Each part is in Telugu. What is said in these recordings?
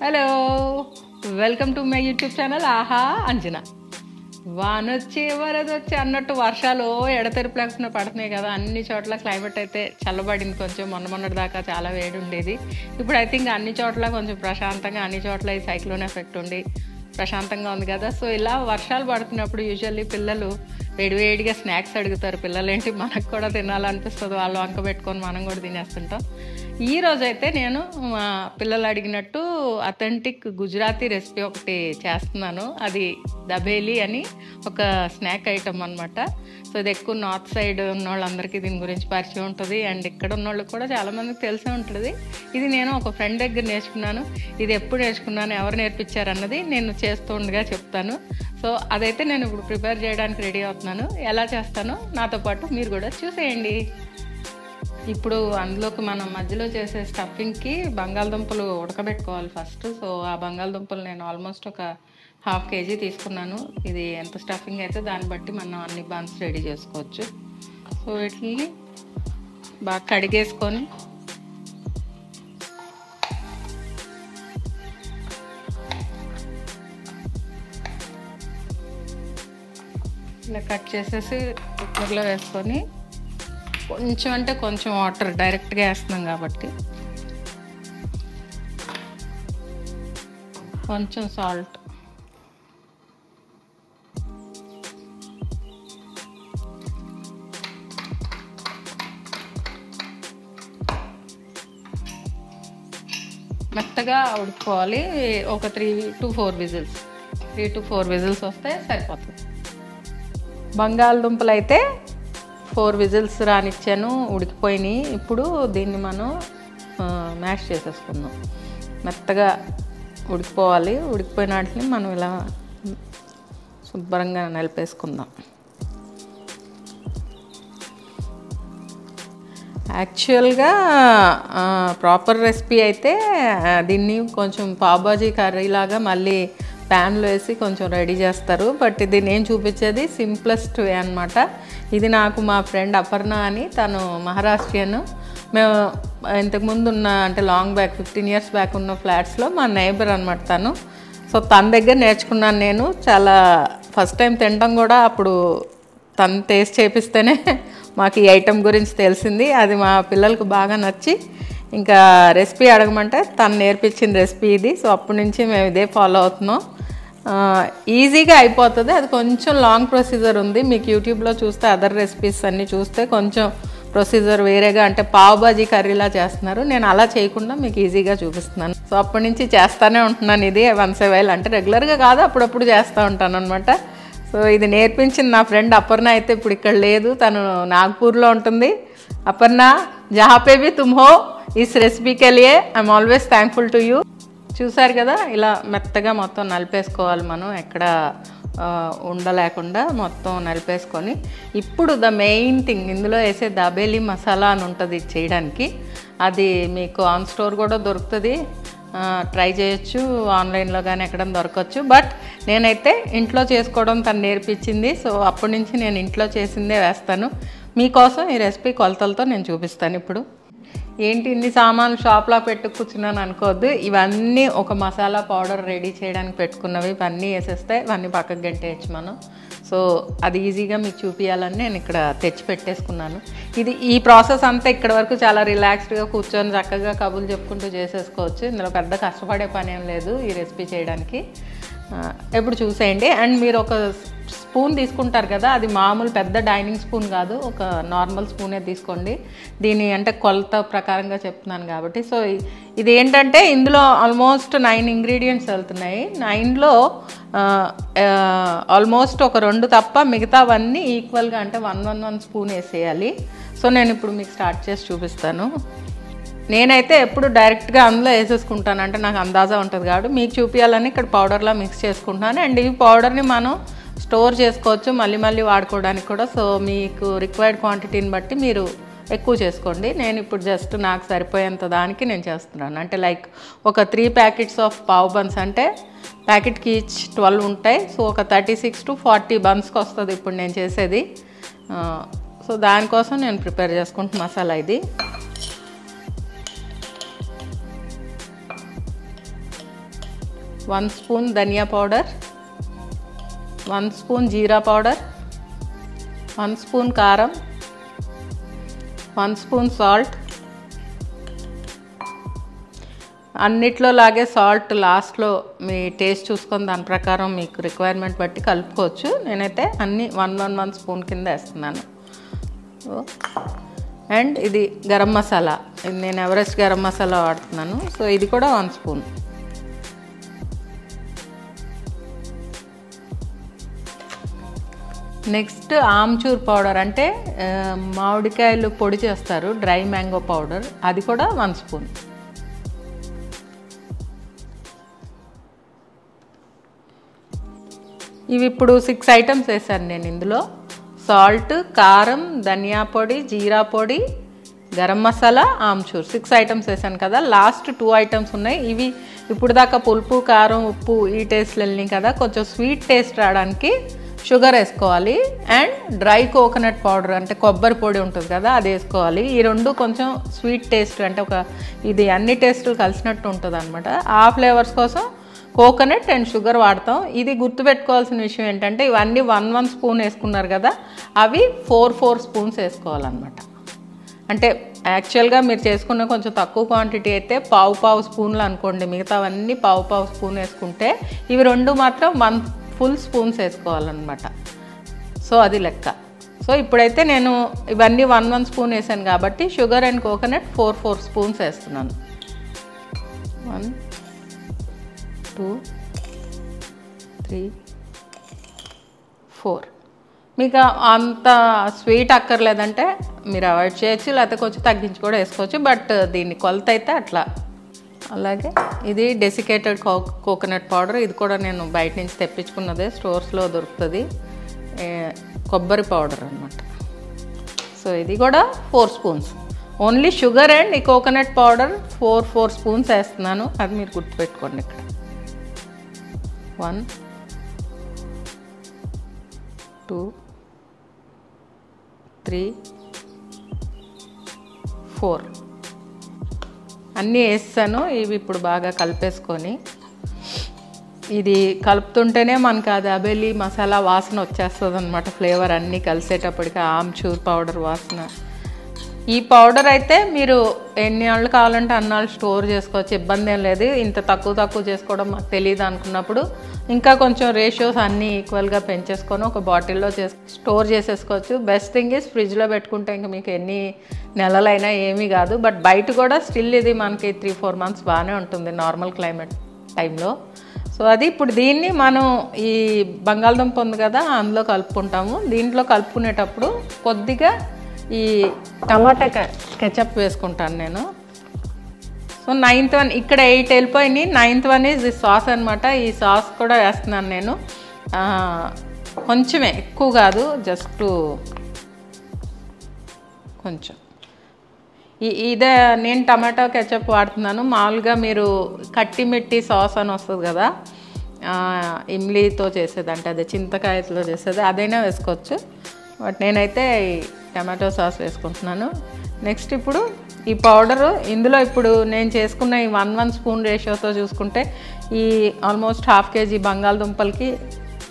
Hello, welcome to my YouTube channel ఆహా అంజనా. వానొచ్చి వరదొచ్చి అన్నట్టు వర్షాలు ఎడతెరిపి లేకుండా పడుతున్నాయి కదా. అన్ని చోట్ల క్లైమేట్ అయితే చల్లబడింది. కొంచెం మొన్నటి దాకా చాలా వేడి ఉండేది. ఇప్పుడు ఐ థింక్ అన్ని చోట్ల కొంచెం ప్రశాంతంగా, అన్ని చోట్ల ఈ సైక్లోన్ ఎఫెక్ట్ ఉండి ప్రశాంతంగా ఉంది కదా. సో ఇలా వర్షాలు పడుతున్నప్పుడు యూజువల్లీ పిల్లలు వేడివేడిగా స్నాక్స్ అడుగుతారు. పిల్లలు ఏంటి, మనకు కూడా తినాలనిపిస్తుంది. వాళ్ళు వంక పెట్టుకొని మనం కూడా తినేస్తుంటాం. ఈరోజైతే నేను మా పిల్లలు అడిగినట్టు అథెంటిక్ గుజరాతీ రెసిపీ ఒకటి చేస్తున్నాను. అది దబేలి అని ఒక స్నాక్ ఐటమ్ అనమాట. సో ఇది ఎక్కువ నార్త్ సైడ్ ఉన్న వాళ్ళందరికీ దీని గురించి పరిచయం ఉంటుంది. అండ్ ఇక్కడ ఉన్న వాళ్ళకి కూడా చాలామందికి తెలిసే ఉంటుంది. ఇది నేను ఒక ఫ్రెండ్ దగ్గర నేర్చుకున్నాను. ఇది ఎప్పుడు నేర్చుకున్నాను, ఎవరు నేర్పించారు అన్నది నేను చేస్తుండగా చెప్తాను. సో అదైతే నేను ఇప్పుడు ప్రిపేర్ చేయడానికి రెడీ అవుతున్నాను. ఎలా చేస్తానో నాతో పాటు మీరు కూడా చూసేయండి. ఇప్పుడు అందులోకి మనం మధ్యలో చేసే స్టఫింగ్కి బంగాళదుంపలు ఉడకబెట్టుకోవాలి ఫస్ట్. సో ఆ బంగాళదుంపలు నేను ఆల్మోస్ట్ ఒక 1/2 kg తీసుకున్నాను. ఇది ఎంత స్టఫింగ్ అయితే దాన్ని బట్టి మనం అన్ని బన్స్ రెడీ చేసుకోవచ్చు. సో వీటిని బాగా కడిగేసుకొని ఇలా కట్ చేసేసి కుక్కర్లో వేసుకొని కొంచెం అంటే కొంచెం వాటర్ డైరెక్ట్గా వేస్తున్నాం కాబట్టి కొంచెం సాల్ట్, మెత్తగా ఉడుకోవాలి. ఒక 3 to 4 విజిల్స్, 3 to 4 విజిల్స్ వస్తే సరిపోతుంది. బంగాళదుంపలు అయితే 4 విజిల్స్ రానిచ్చాను, ఉడికిపోయినాయి. ఇప్పుడు దీన్ని మనం మ్యాష్ చేసేసుకుందాం. మెత్తగా ఉడికిపోవాలి. ఉడికిపోయిన వాటిని మనం ఇలా శుభ్రంగా నలిపేసుకుందాం. యాక్చువల్గా ప్రాపర్ రెసిపీ అయితే దీన్ని కొంచెం పావుబాజీ కర్రీ లాగా మళ్ళీ ప్యాన్లో వేసి కొంచెం రెడీ చేస్తారు. బట్ ఇది నేను చూపించేది సింప్లెస్ట్ వే అనమాట. ఇది నాకు మా ఫ్రెండ్ అపర్ణ అని, తను మహారాష్ట్రియన్. మేము ఇంతకుముందు ఉన్న అంటే లాంగ్ బ్యాక్ 15 years బ్యాక్ ఉన్న ఫ్లాట్స్లో మా నైబర్ అనమాట తను. సో తన దగ్గర నేర్చుకున్నాను నేను. చాలా ఫస్ట్ టైం తినడం కూడా అప్పుడు తను టేస్ట్ చేపిస్తేనే మాకు ఈ ఐటెం గురించి తెలిసింది. అది మా పిల్లలకు బాగా నచ్చి ఇంకా రెసిపీ అడగమంటే తను నేర్పించిన రెసిపీ ఇది. సో అప్పటి నుంచి మేము ఇదే ఫాలో అవుతున్నాం. ఈజీగా అయిపోతుంది. అది కొంచెం లాంగ్ ప్రొసీజర్ ఉంది. మీకు యూట్యూబ్లో చూస్తే అదర్ రెసిపీస్ అన్నీ చూస్తే కొంచెం ప్రొసీజర్ వేరేగా, అంటే పావుబాజీ కర్రీలా చేస్తున్నారు. నేను అలా చేయకుండా మీకు ఈజీగా చూపిస్తున్నాను. సో అప్పటి నుంచి చేస్తూనే ఉంటున్నాను. ఇది వన్స్ ఏ వైల్, అంటే రెగ్యులర్గా కాదు, అప్పుడప్పుడు చేస్తూ ఉంటాను అనమాట. సో ఇది నేర్పించిన నా ఫ్రెండ్ అపర్ణ అయితే ఇప్పుడు ఇక్కడ లేదు, తను నాగ్పూర్లో ఉంటుంది. అపర్ణ, జహా పే భీ తుమ్ హో ఇస్ రెసిపీ కే లియే I'm always thankful to you. చూసారు కదా, ఇలా మెత్తగా మొత్తం నలిపేసుకోవాలి మనం, ఎక్కడ ఉండలేకుండా మొత్తం నలిపేసుకొని. ఇప్పుడు ద మెయిన్ థింగ్, ఇందులో వేసే దబేలి మసాలా అని ఉంటుంది చేయడానికి. అది మీకు ఆన్ స్టోర్ కూడా దొరుకుతుంది, ట్రై చేయొచ్చు. ఆన్లైన్లో కానీ ఎక్కడ దొరకవచ్చు. బట్ నేనైతే ఇంట్లో చేసుకోవడం తను నేర్పించింది. సో అప్పటి నుంచి నేను ఇంట్లో చేసిందే వేస్తాను. మీకోసం ఈ రెసిపీ కొలతలతో నేను చూపిస్తాను. ఇప్పుడు ఏంటి ఇన్ని సామాన్లు షాప్లో పెట్టు కూర్చున్నాను అనుకోవద్దు. ఇవన్నీ ఒక మసాలా పౌడర్ రెడీ చేయడానికి పెట్టుకున్నవి. ఇవన్నీ వేసేస్తే ఇవన్నీ పక్కకు గంటేయచ్చు మనం. సో అది ఈజీగా మీకు చూపించాలని నేను ఇక్కడ తెచ్చి పెట్టేసుకున్నాను. ఈ ప్రాసెస్ అంతా ఇక్కడ వరకు చాలా రిలాక్స్డ్గా కూర్చొని చక్కగా కబుర్లు చెప్పుకుంటూ చేసేసుకోవచ్చు. ఇందులో పెద్ద కష్టపడే పని ఏం లేదు ఈ రెసిపీ చేయడానికి. ఎప్పుడు చూసేయండి. అండ్ మీరు ఒక స్పూన్ తీసుకుంటారు కదా, అది మామూలు పెద్ద డైనింగ్ స్పూన్ కాదు, ఒక నార్మల్ స్పూనే తీసుకోండి. దీని అంటే కొలత ప్రకారంగా చెప్తున్నాను కాబట్టి. సో ఇది ఏంటంటే ఇందులో ఆల్మోస్ట్ 9 ఇంగ్రీడియంట్స్ వెళ్తున్నాయి. 9లో ఆల్మోస్ట్ ఒక 2 తప్ప మిగతావన్నీ ఈక్వల్గా అంటే 1 స్పూన్ వేసేయాలి. సో నేను ఇప్పుడు మీకు స్టార్ట్ చేసి చూపిస్తాను. నేనైతే ఎప్పుడు డైరెక్ట్గా అందులో వేసేసుకుంటాను, అంటే నాకు అందాజా ఉంటుంది కాబట్టి. మీకు చూపించాలని ఇక్కడ పౌడర్లా మిక్స్ చేసుకుంటాను. అండ్ ఈ పౌడర్ని మనం స్టోర్ చేసుకోవచ్చు, మళ్ళీ మళ్ళీ వాడుకోవడానికి కూడా. సో మీకు రిక్వైర్డ్ క్వాంటిటీని బట్టి మీరు ఎక్కువ చేసుకోండి. నేను ఇప్పుడు జస్ట్ నాకు సరిపోయేంత దానికి నేను చేస్తున్నాను. అంటే లైక్ ఒక 3 ప్యాకెట్స్ ఆఫ్ పావ్ బన్స్, అంటే ప్యాకెట్కి ఈచ్ 12 ఉంటాయి. సో ఒక 36 to 40 బన్స్కి వస్తుంది ఇప్పుడు నేను చేసేది. సో దానికోసం నేను ప్రిపేర్ చేసుకుంటున్న మసాలా ఇది. 1 స్పూన్ ధనియా పౌడర్, 1 స్పూన్ జీరా పౌడర్, 1 స్పూన్ కారం, 1 స్పూన్ సాల్ట్. అన్నిట్లో లాగే సాల్ట్ లాస్ట్లో మీ టేస్ట్ చూసుకొని దాని ప్రకారం మీకు రిక్వైర్మెంట్ బట్టి కలుపుకోవచ్చు. నేనైతే అన్నీ 1 స్పూన్ కింద వేస్తున్నాను. అండ్ ఇది గరం మసాలా, ఇది నేను ఎవరెస్ట్ గరం మసాలా వాడుతున్నాను. సో ఇది కూడా 1 స్పూన్. నెక్స్ట్ ఆమ్చూర్ పౌడర్, అంటే మామిడికాయలు పొడి చేస్తారు, డ్రై మ్యాంగో పౌడర్, అది కూడా 1 స్పూన్. ఇవి ఇప్పుడు 6 ఐటమ్స్ వేసాను నేను ఇందులో. సాల్ట్, కారం, ధనియా పొడి, జీరా పొడి, గరం మసాలా, ఆమ్చూర్ 6 ఐటమ్స్ వేసాను కదా. లాస్ట్ 2 ఐటమ్స్ ఉన్నాయి. ఇవి ఇప్పుడు దాకా పులుపు, కారం, ఉప్పు ఈ టేస్ట్లు వెళ్ళినాయి కదా. కొంచెం స్వీట్ టేస్ట్ రావడానికి షుగర్ వేసుకోవాలి. అండ్ డ్రై కోకోనట్ పౌడర్, అంటే కొబ్బరి పొడి ఉంటుంది కదా, అది వేసుకోవాలి. ఈ రెండు కొంచెం స్వీట్ టేస్ట్, అంటే ఇది అన్ని టేస్టులు కలిసినట్టు ఉంటుంది అనమాట. ఆ ఫ్లేవర్స్ కోసం కోకోనట్ అండ్ షుగర్ వాడతాం. ఇది గుర్తుపెట్టుకోవాల్సిన విషయం ఏంటంటే ఇవన్నీ 1 స్పూన్ వేసుకున్నారు కదా, అవి 4 స్పూన్స్ వేసుకోవాలన్నమాట. అంటే యాక్చువల్గా మీరు చేసుకున్న కొంచెం తక్కువ క్వాంటిటీ అయితే పావు స్పూన్లు అనుకోండి, మిగతావన్నీ పావు స్పూన్ వేసుకుంటే ఇవి 2 మాత్రం 1 ఫుల్ స్పూన్స్ వేసుకోవాలన్నమాట. సో అది లెక్క. సో ఇప్పుడైతే నేను ఇవన్నీ 1 స్పూన్ వేసాను కాబట్టి షుగర్ అండ్ కోకోనట్ 4 స్పూన్స్ వేస్తున్నాను. 1 2 3 4. మీకు అంత స్వీట్ అక్కర్లేదంటే మీరు అవాయిడ్ చేయొచ్చు, లేకపోతే కొంచెం తగ్గించి కూడా వేసుకోవచ్చు. బట్ దీన్ని కొలత అయితే అట్లా. అలాగే ఇది డెసికేటెడ్ కోకోనట్ పౌడర్, ఇది కూడా నేను బయట నుంచి తెప్పించుకున్నదే, స్టోర్స్లో దొరుకుతుంది, కొబ్బరి పౌడర్ అన్నమాట. సో ఇది కూడా 4 స్పూన్స్. ఓన్లీ షుగర్ అండ్ ఈ కోకోనట్ పౌడర్ 4 స్పూన్స్ వేస్తున్నాను, అది మీరు గుర్తుపెట్టుకోండి. ఇక్కడ 1 2 3 4 అన్నీ వేస్తాను. ఇవి ఇప్పుడు బాగా కలిపేసుకొని, ఇది కలుపుతుంటేనే మనకు అది అబెలి మసాలా వాసన వచ్చేస్తుంది అనమాట. ఫ్లేవర్ అన్నీ కలిసేటప్పటికి ఆమ్చూర్ పౌడర్ వాసన. ఈ పౌడర్ అయితే మీరు ఎన్ని నాళ్ళు కావాలంటే అన్నాళ్ళు స్టోర్ చేసుకోవచ్చు, ఇబ్బంది ఏం లేదు. ఇంత తక్కువ చేసుకోవడం మాకు తెలియదు అనుకున్నప్పుడు ఇంకా కొంచెం రేషియోస్ అన్నీ ఈక్వల్గా పెంచేసుకొని ఒక బాటిల్లో స్టోర్ చేసేసుకోవచ్చు. బెస్ట్ థింగ్ ఈజ్ ఫ్రిడ్జ్లో పెట్టుకుంటే ఇంకా మీకు ఎన్ని నెలలైనా ఏమీ కాదు. బట్ బయట కూడా స్టిల్ ఇది మనకి 3-4 మంత్స్ బాగానే ఉంటుంది నార్మల్ క్లైమేట్ టైంలో. సో అది ఇప్పుడు దీన్ని మనం ఈ బంగాళదుంప ఉంది కదా, అందులో కలుపుకుంటాము. దీంట్లో కలుపుకునేటప్పుడు కొద్దిగా ఈ టమాటా కెచప్ వేసుకుంటాను నేను. సో 9th one, ఇక్కడ 8 వెళ్ళిపోయినాయి. 9th one ఈజ్ ఈ సాస్ అనమాట. ఈ సాస్ కూడా వేస్తున్నాను నేను, కొంచెమే, ఎక్కువ కాదు, జస్ట్ కొంచెం. ఇదే నేను టమాటో కెచప్ వాడుతున్నాను. మామూలుగా మీరు కట్టిమిట్టి సాస్ అని వస్తుంది కదా, ఇమ్లీతో చేసేది, అంటే అదే చింతకాయతో చేసేది, అదైనా వేసుకోవచ్చు. బట్ నేనైతే ఈ టమాటో సాస్ వేసుకుంటున్నాను. నెక్స్ట్ ఇప్పుడు ఈ పౌడరు ఇందులో ఇప్పుడు నేను చేసుకున్న ఈ 1 స్పూన్ రేషియోతో చూసుకుంటే ఈ ఆల్మోస్ట్ 1/2 kg బంగాళదుంపలకి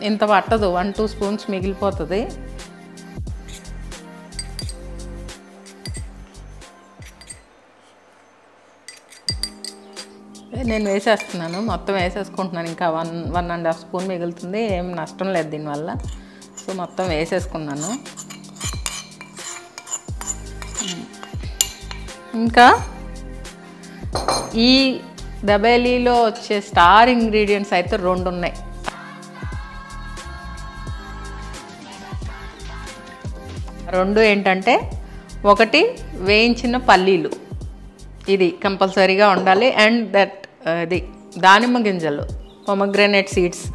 ఇంత పట్టదు, 1-2 స్పూన్స్ మిగిలిపోతుంది. నేను వేసేస్తున్నాను, మొత్తం వేసేసుకుంటున్నాను. ఇంకా 1-1.5 స్పూన్ మిగులుతుంది, ఏం నష్టం లేదు దీనివల్ల. సో మొత్తం వేసేసుకున్నాను. ఇంకా ఈ దబేలీలో వచ్చే స్టార్ ఇంగ్రీడియంట్స్ అయితే 2 ఉన్నాయి. రెండు ఏంటంటే, ఒకటి వేయించిన పల్లీలు, ఇది కంపల్సరీగా ఉండాలి. అండ్ ఇది దానిమ్మ గింజలు, పొమగ్రనేట్ సీడ్స్,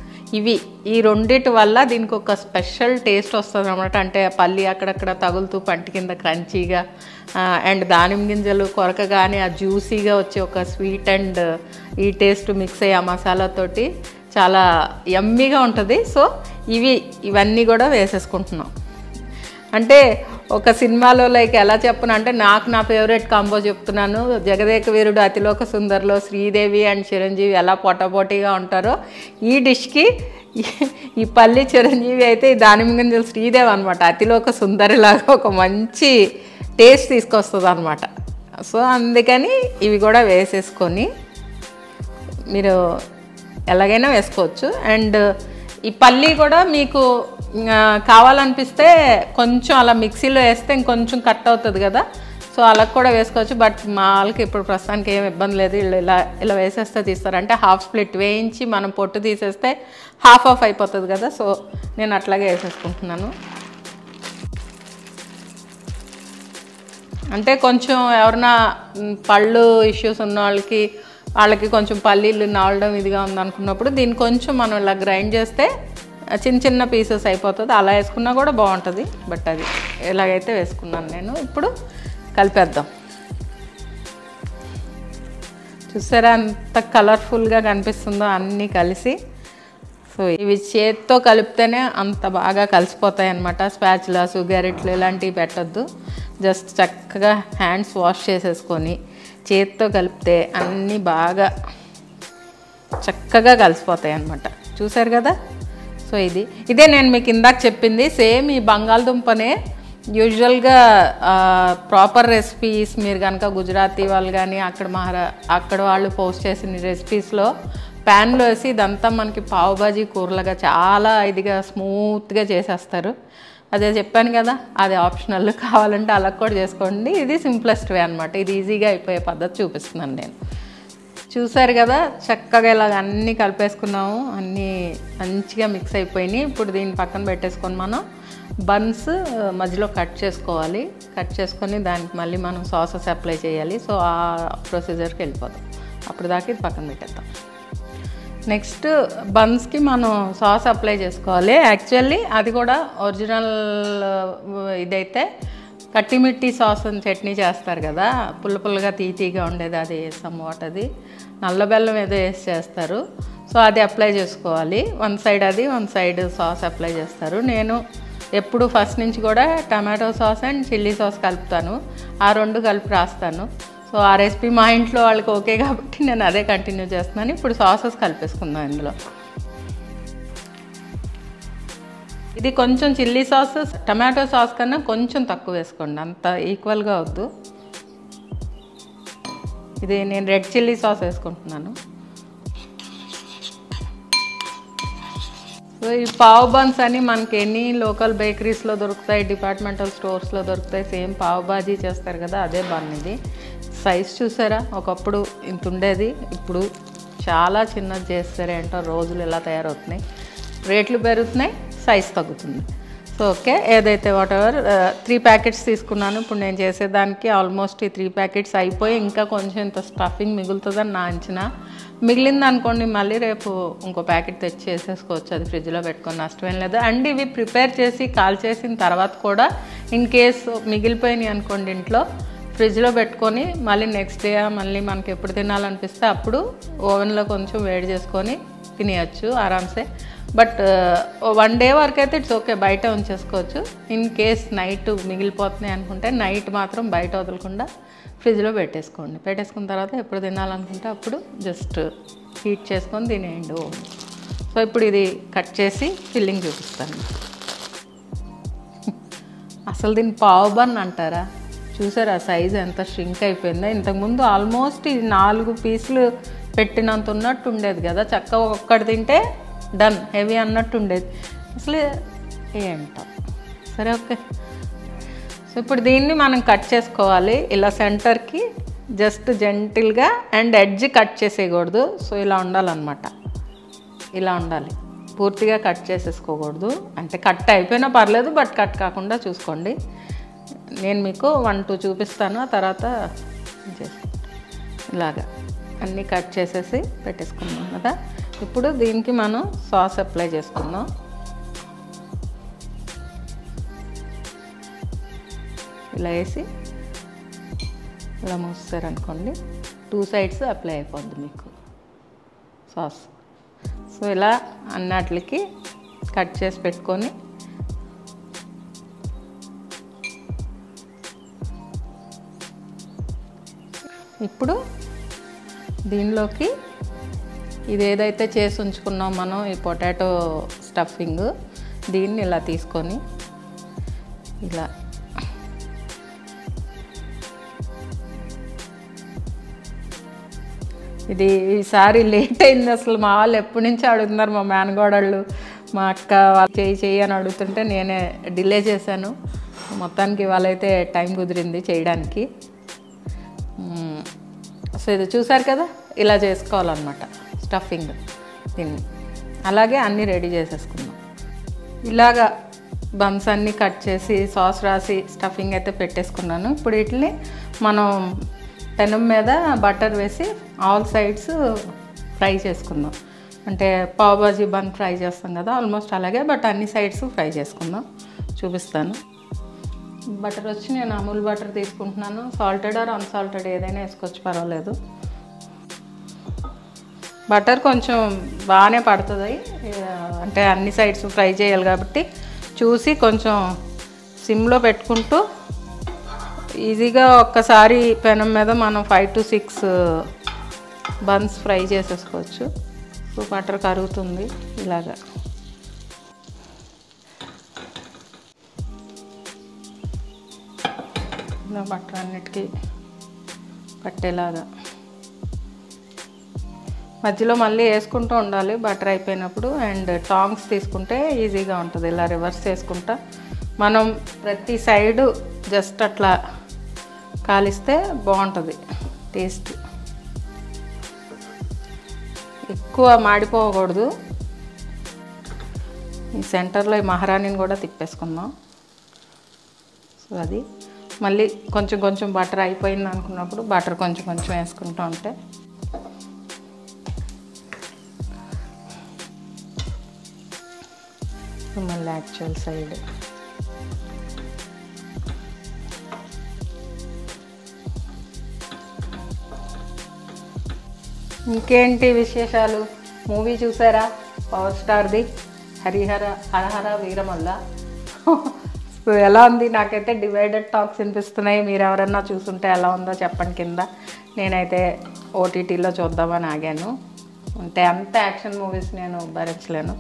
ఈ రెండిటి వల్ల దీనికి ఒక స్పెషల్ టేస్ట్ వస్తుంది అన్నమాట. అంటే పల్లి అక్కడక్కడ తగులుతూ పంటి కింద క్రంచీగా, అండ్ దానిమ్మ గింజలు కొరకగానే ఆ జ్యూసీగా వచ్చే ఒక స్వీట్ అండ్ ఈ టేస్ట్ మిక్స్ అయ్యి ఆ మసాలాతోటి చాలా యమ్మీగా ఉంటుంది. సో ఇవన్నీ కూడా వేసేసుకుంటున్నాం. అంటే ఒక సినిమాలో లైక్ ఎలా చెప్పను అంటే నాకు నా ఫేవరెట్ కాంబో చెప్తున్నాను. జగదేక వీరుడు అతిలోక సుందర్లో శ్రీదేవి అండ్ చిరంజీవి ఎలా పోటాపోటీగా ఉంటారో ఈ డిష్కి ఈ పల్లి చిరంజీవి అయితే ఈ దానిమ్మ గింజలు శ్రీదేవి అనమాట. అతిలోక సుందరిలాగా ఒక మంచి టేస్ట్ తీసుకొస్తుంది అనమాట. సో అందుకని ఇవి కూడా వేసేసుకొని మీరు ఎలాగైనా వేసుకోవచ్చు. అండ్ ఈ పల్లి కూడా మీకు కావాలనిపిస్తే కొంచెం అలా మిక్సీలో వేస్తే ఇంకొంచెం కట్ అవుతుంది కదా, సో అలా కూడా వేసుకోవచ్చు. బట్ మా వాళ్ళకి ఇప్పుడు ప్రస్తుతానికి ఏం ఇబ్బంది లేదు, వీళ్ళు ఇలా వేసేస్తే తీస్తారు. అంటే హాఫ్ స్ప్లిట్ వేయించి మనం పొట్టు తీసేస్తే హాఫ్ ఆఫ్ అయిపోతుంది కదా, సో నేను అట్లాగే వేసేసుకుంటున్నాను. అంటే కొంచెం ఎవరైనా పళ్ళు ఇష్యూస్ ఉన్న వాళ్ళకి కొంచెం పల్లీలు నావడం ఇదిగా ఉందనుకున్నప్పుడు దీన్ని కొంచెం మనం ఇలా గ్రైండ్ చేస్తే చిన్న చిన్న పీసెస్ అయిపోతుంది. అలా వేసుకున్నా కూడా బాగుంటుంది. బట్ అది ఎలాగైతే వేసుకున్నాను నేను. ఇప్పుడు కలిపేద్దాం. చూసారా అంత కలర్ఫుల్గా కనిపిస్తుందో అన్నీ కలిసి. సో ఇవి చేతితో కలిపితేనే అంత బాగా కలిసిపోతాయి అన్నమాట. స్పాచులాస్ గరిట్లు ఇలాంటివి పెట్టద్దు. జస్ట్ చక్కగా హ్యాండ్స్ వాష్ చేసేసుకొని చేతితో కలిపితే అన్నీ బాగా చక్కగా కలిసిపోతాయి అన్నమాట. చూసారు కదా. సో ఇదే నేను మీకు ఇందాక చెప్పింది. సేమ్ ఈ బంగాళదుంపనే యూజువల్గా ప్రాపర్ రెసిపీస్ మీరు కనుక గుజరాతీ వాళ్ళు కానీ అక్కడ వాళ్ళు పోస్ట్ చేసిన రెసిపీస్లో ప్యాన్లో వేసి ఇదంతా మనకి పావు బాజీ కూరలుగా చాలా ఇదిగా స్మూత్గా చేసేస్తారు. అదే చెప్పాను కదా, అది ఆప్షనల్. కావాలంటే అలా కూడా చేసుకోండి. ఇది సింప్లెస్ట్ వే అనమాట. ఇది ఈజీగా అయిపోయే పద్ధతి చూపిస్తున్నాను నేను. చూసారు కదా చక్కగా ఇలాగ అన్నీ కలిపేసుకున్నాము. అన్నీ మంచిగా మిక్స్ అయిపోయినాయి. ఇప్పుడు దీన్ని పక్కన పెట్టేసుకొని మనం బన్స్ మధ్యలో కట్ చేసుకోవాలి. కట్ చేసుకొని దానికి మళ్ళీ మనం సాసెస్ అప్లై చేయాలి. సో ఆ ప్రొసీజర్కి వెళ్ళిపోతాం. అప్పుడు దాకా ఇది పక్కన పెట్టేద్దాం. నెక్స్ట్ బన్స్కి మనం సాస్ అప్లై చేసుకోవాలి. యాక్చువల్లీ అది కూడా ఒరిజినల్ ఇదైతే కట్టిమిట్టి సాస్ అని చట్నీ చేస్తారు కదా, పుల్లగా తీగా ఉండేది. అది సమ్వాట్ అది నల్ల బెల్లం ఏదో వేసి చేస్తారు. సో అది అప్లై చేసుకోవాలి. వన్ సైడ్ అది, వన్ సైడ్ సాస్ అప్లై చేస్తారు. నేను ఎప్పుడు ఫస్ట్ నుంచి కూడా tomato sauce and chilli sauce కలుపుతాను. ఆ రెండు కలిపి రాస్తాను. సో ఆ రెసిపీ మా ఇంట్లో వాళ్ళకి ఓకే కాబట్టి నేను అదే కంటిన్యూ చేస్తున్నాను. ఇప్పుడు సాసెస్ కలిపేసుకుందాం ఇందులో. ఇది కొంచెం చిల్లీ సాస్ టమాటో సాస్ కన్నా కొంచెం తక్కువ వేసుకోండి, అంత ఈక్వల్గా వద్దు. ఇది నేను రెడ్ చిల్లీ సాస్ వేసుకుంటున్నాను. సో ఈ పావ్ బన్స్ అని మనకి ఎన్ని లోకల్ బేకరీస్లో దొరుకుతాయి, డిపార్ట్మెంటల్ స్టోర్స్లో దొరుకుతాయి. సేమ్ పావ్ బాజీ చేస్తారు కదా, అదే బన్ ఇది. సైజ్ చూసారా, ఒకప్పుడు ఇంత ఉండేది, ఇప్పుడు చాలా చిన్నది చేస్తారు. ఏంటో రోజులు ఎలా తయారవుతున్నాయి, రేట్లు పెరుగుతున్నాయి, సైజ్ తగ్గుతుంది. సో ఓకే, ఏదైతే వాట్ ఎవర్ 3 ప్యాకెట్స్ తీసుకున్నాను. ఇప్పుడు నేను చేసేదానికి ఆల్మోస్ట్ ఈ 3 ప్యాకెట్స్ అయిపోయి ఇంకా కొంచెం ఇంత స్టఫింగ్ మిగులుతుందని నా అంచనా. మిగిలింది అనుకోండి మళ్ళీ రేపు ఇంకో ప్యాకెట్ తెచ్చి చేసేసుకోవచ్చు. అది ఫ్రిడ్జ్లో పెట్టుకొని నష్టమేం లేదు. అండ్ ఇవి ప్రిపేర్ చేసి కాల్ చేసిన తర్వాత కూడా ఇన్ కేసు మిగిలిపోయినాయి అనుకోండి ఇంట్లో, ఫ్రిడ్జ్లో పెట్టుకొని మళ్ళీ నెక్స్ట్ డే మళ్ళీ మనకి ఎప్పుడు తినాలనిపిస్తే అప్పుడు ఓవెన్లో కొంచెం వేడి చేసుకొని తినేయచ్చు ఆరామ్సే. బట్ 1 డే వరకు అయితే ఇట్స్ ఓకే, బయట ఉంచేసుకోవచ్చు. ఇన్ కేస్ నైట్ మిగిలిపోతున్నాయి అనుకుంటే నైట్ మాత్రం బయట వదలకుండా ఫ్రిడ్జ్లో పెట్టేసుకోండి. పెట్టేసుకున్న తర్వాత ఎప్పుడు తినాలనుకుంటే అప్పుడు జస్ట్ హీట్ చేసుకొని తినేయండి ఓవెన్. సో ఇప్పుడు ఇది కట్ చేసి ఫిల్లింగ్ చూపిస్తాను. అసలు దీన్ని పావ్ బన్ అంటారా? చూసారా సైజ్ ఎంత ష్రింక్ అయిపోయిందో. ఇంతకుముందు ఆల్మోస్ట్ ఇది 4 పీసులు పెట్టినంత ఉన్నట్టు ఉండేది కదా, చక్కగా ఒక్కటి తింటే డన్ హెవీ అన్నట్టు ఉండేది. అసలు ఏంటో. సరే ఓకే. సో ఇప్పుడు దీన్ని మనం కట్ చేసుకోవాలి. ఇలా సెంటర్కి జస్ట్ జెంటిల్గా, అండ్ ఎడ్జ్ కట్ చేసేయకూడదు. సో ఇలా ఉండాలన్నమాట, ఇలా ఉండాలి. పూర్తిగా కట్ చేసేసుకోకూడదు. అంటే కట్ అయిపోయినా పర్లేదు, బట్ కట్ కాకుండా చూసుకోండి. నేను మీకు 1-2 చూపిస్తాను, ఆ తర్వాత ఇలాగా అన్నీ కట్ చేసేసి పెట్టేసుకున్నాం కదా. ఇప్పుడు దీనికి మనం సాస్ అప్లై చేసుకుందాం. ఇలా వేసి ఇలా మూసారనుకోండి, 2 సైడ్స్ అప్లై అయిపోద్ది మీకు సాస్. సో ఇలా అన్నిటికి కట్ చేసి పెట్టుకొని ఇప్పుడు దీనిలోకి ఇది ఏదైతే చేసి ఉంచుకున్నాం మనం ఈ పొటాటో స్టఫింగ్, దీన్ని ఇలా తీసుకొని ఇలా ఇది ఈసారి లేట్ అయింది అసలు. మా వాళ్ళు ఎప్పటి నుంచి అడుగుతున్నారు, మా మేనగోడళ్ళు మా అక్క వాళ్ళు చేయి అని అడుగుతుంటే నేనే డిలే చేశాను. మొత్తానికి వాళ్ళైతే టైం కుదిరింది చేయడానికి. సో ఇది చూసారు కదా, ఇలా చేసుకోవాలన్నమాట స్టఫింగ్ దీన్ని. అలాగే అన్నీ రెడీ చేసేసుకుందాం. ఇలాగా బన్స్ అన్నీ కట్ చేసి సాస్ రాసి స్టఫింగ్ అయితే పెట్టేసుకున్నాను. ఇప్పుడు వీటిని మనం పెనం మీద బటర్ వేసి ఆల్ సైడ్స్ ఫ్రై చేసుకుందాం. అంటే పావ్ బాజీ బన్ ఫ్రై చేస్తాం కదా, ఆల్మోస్ట్ అలాగే, బట్ అన్ని సైడ్స్ ఫ్రై చేసుకుందాం. చూపిస్తాను. బటర్ వచ్చి నేను అమూల్ బటర్ తీసుకుంటున్నాను. సాల్టెడ్ ఆర్ అన్సాల్టెడ్ ఏదైనా వేసుకోవచ్చు, పర్వాలేదు. బటర్ కొంచెం బాగానే పడుతుంది, అంటే అన్ని సైడ్స్ ఫ్రై చేయాలి కాబట్టి చూసి కొంచెం సిమ్లో పెట్టుకుంటూ ఈజీగా ఒక్కసారి పెనం మీద మనం 5 to 6 బన్స్ ఫ్రై చేసేసుకోవచ్చు. సో బటర్ కరుగుతుంది ఇలాగా. ఇలా బటర్ అన్నిటికీ పట్టేలాగా మధ్యలో మళ్ళీ వేసుకుంటూ ఉండాలి బటర్ అయిపోయినప్పుడు. అండ్ టాంగ్స్ తీసుకుంటే ఈజీగా ఉంటుంది. ఇలా రివర్స్ చేసుకుంటా మనం ప్రతి సైడు జస్ట్ అట్లా కాలిస్తే బాగుంటుంది టేస్ట్. ఎక్కువ మాడిపోకూడదు. ఈ సెంటర్లో ఈ మహారాణిని కూడా తిప్పేసుకుందాం. సో అది మళ్ళీ కొంచెం కొంచెం బటర్ అయిపోయింది అనుకున్నప్పుడు బటర్ కొంచెం కొంచెం వేసుకుంటూ ఉంటే మళ్ళీ యాక్చువల్ సైడ్ ఇంకేంటి విశేషాలు? మూవీ చూసారా? పవర్ స్టార్ది హరహర వీరమల్ల. సో ఎలా ఉంది? నాకైతే డివైడెడ్ టాక్స్ వినిపిస్తున్నాయి. మీరు ఎవరన్నా చూసుంటే ఎలా ఉందో చెప్పండి కింద. నేనైతే ఓటీటీలో చూద్దామని ఆగాను. అంటే అంత యాక్షన్ మూవీస్ నేను భరించలేను,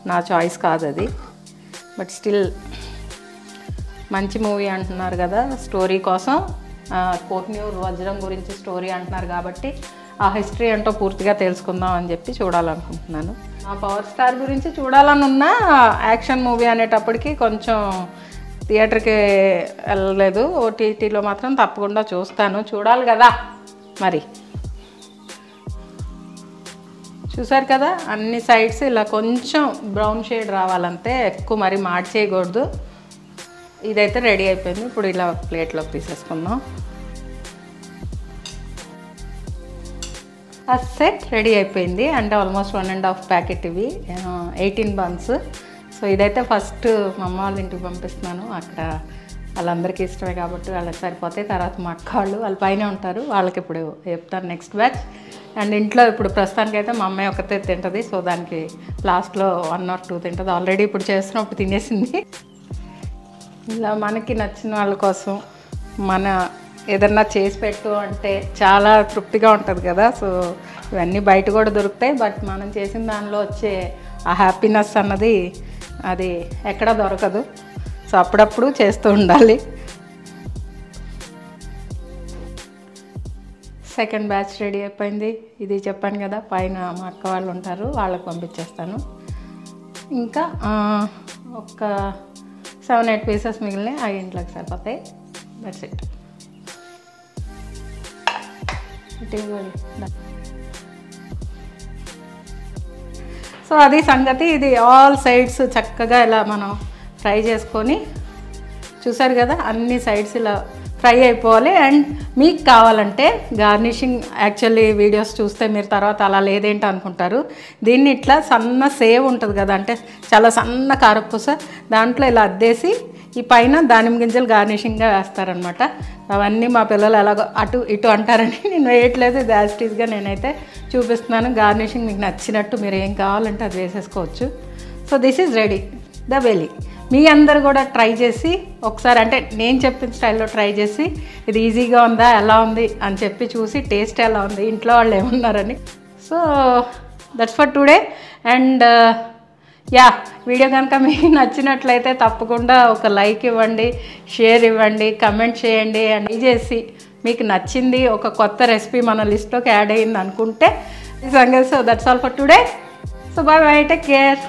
నా చాయిస్ కాదు అది. బట్ స్టిల్ మంచి మూవీ అంటున్నారు కదా, స్టోరీ కోసం కోహినూర్ వజ్రం గురించి స్టోరీ అంటున్నారు కాబట్టి ఆ హిస్టరీ ఏంటో పూర్తిగా తెలుసుకుందాం అని చెప్పి చూడాలనుకుంటున్నాను. ఆ పవర్ స్టార్ గురించి చూడాలని ఉన్నా యాక్షన్ మూవీ అనేటప్పటికి కొంచెం థియేటర్కి వెళ్ళలేదు. ఓటీటీలో మాత్రం తప్పకుండా చూస్తాను, చూడాలి కదా మరి. చూసారు కదా, అన్ని సైడ్స్ ఇలా కొంచెం బ్రౌన్ షేడ్ రావాలంతే, ఎక్కువ మరి మార్చేయకూడదు. ఇదైతే రెడీ అయిపోయింది. ఇప్పుడు ఇలా ప్లేట్లోకి తీసేసుకుందాం. ఆ సెట్ రెడీ అయిపోయింది. అంటే ఆల్మోస్ట్ 1.5 ప్యాకెట్ ఇవి 18 బన్స్. సో ఇదైతే ఫస్ట్ మా అమ్మ వాళ్ళ ఇంటికి పంపిస్తున్నాను. అక్కడ వాళ్ళందరికీ ఇష్టమే కాబట్టి వాళ్ళకి సరిపోతాయి. తర్వాత మా అక్క వాళ్ళు పైన ఉంటారు, వాళ్ళకి ఇప్పుడు చెప్తాను నెక్స్ట్ బ్యాచ్. అండ్ ఇంట్లో ఇప్పుడు ప్రస్తుతానికైతే మా అమ్మాయి ఒకతే తింటుంది. సో దానికి లాస్ట్లో 1 or 2 తింటుంది. ఆల్రెడీ ఇప్పుడు చేస్తున్నప్పుడు తినేసింది. ఇలా మనకి నచ్చిన వాళ్ళ కోసం మన ఏదన్నా చేసి పెట్టు అంటే చాలా తృప్తిగా ఉంటుంది కదా. సో ఇవన్నీ బయట కూడా దొరుకుతాయి, బట్ మనం చేసిన దానిలో వచ్చే ఆ హ్యాపీనెస్ అన్నది అది ఎక్కడ దొరకదు. సో అప్పుడప్పుడు చేస్తూ ఉండాలి. సెకండ్ బ్యాచ్ రెడీ అయిపోయింది. ఇది చెప్పాను కదా, పైన మా అక్క వాళ్ళు ఉంటారు, వాళ్ళకి పంపించేస్తాను. ఇంకా ఒక 7-8 పీసెస్ మిగిలినాయి, అవి ఇంట్లోకి సరిపోతాయి. That's it. సో అది సంగతి. ఇది ఆల్ సైడ్స్ చక్కగా ఇలా మనం ఫ్రై చేసుకొని, చూసారు కదా అన్ని సైడ్స్ ఇలా ఫ్రై అయిపోవాలి. అండ్ మీకు కావాలంటే గార్నిషింగ్, యాక్చువల్లీ వీడియోస్ చూస్తే మీరు తర్వాత అలా లేదేంటి అనుకుంటారు. దీన్ని ఇట్లా సన్న సేవ్ ఉంటుంది కదా, అంటే చాలా సన్న కారపూస, దాంట్లో ఇలా అద్దేసి ఈ పైన దానిమ్మ గింజలు గార్నిషింగ్గా వేస్తారనమాట. అవన్నీ మా పిల్లలు ఎలాగో అటు ఇటు అంటారని నేను వేయట్లేదు. ఇది యాజ్ ఇట్ ఈస్గా నేనైతే చూపిస్తున్నాను. గార్నిషింగ్ మీకు నచ్చినట్టు మీరు ఏం కావాలంటే అది వేసేసుకోవచ్చు. So this is ready, the బెలి. మీ అందరు కూడా ట్రై చేసి ఒకసారి అంటే నేను చెప్పిన స్టైల్లో ట్రై చేసి ఇది ఈజీగా ఉందా ఎలా ఉంది అని చెప్పి చూసి టేస్ట్ ఎలా ఉంది ఇంట్లో వాళ్ళు ఏమన్నారని. So that's for today. And yeah, video కనుక మీకు నచ్చినట్లయితే తప్పకుండా ఒక లైక్ ఇవ్వండి, షేర్ ఇవ్వండి, కమెంట్ చేయండి. అండ్ చేసి మీకు నచ్చింది ఒక కొత్త రెసిపీ మన లిస్ట్లోకి యాడ్ అయ్యింది అనుకుంటే ఈ సంగతి. So that's all for today. So bye bye, take care.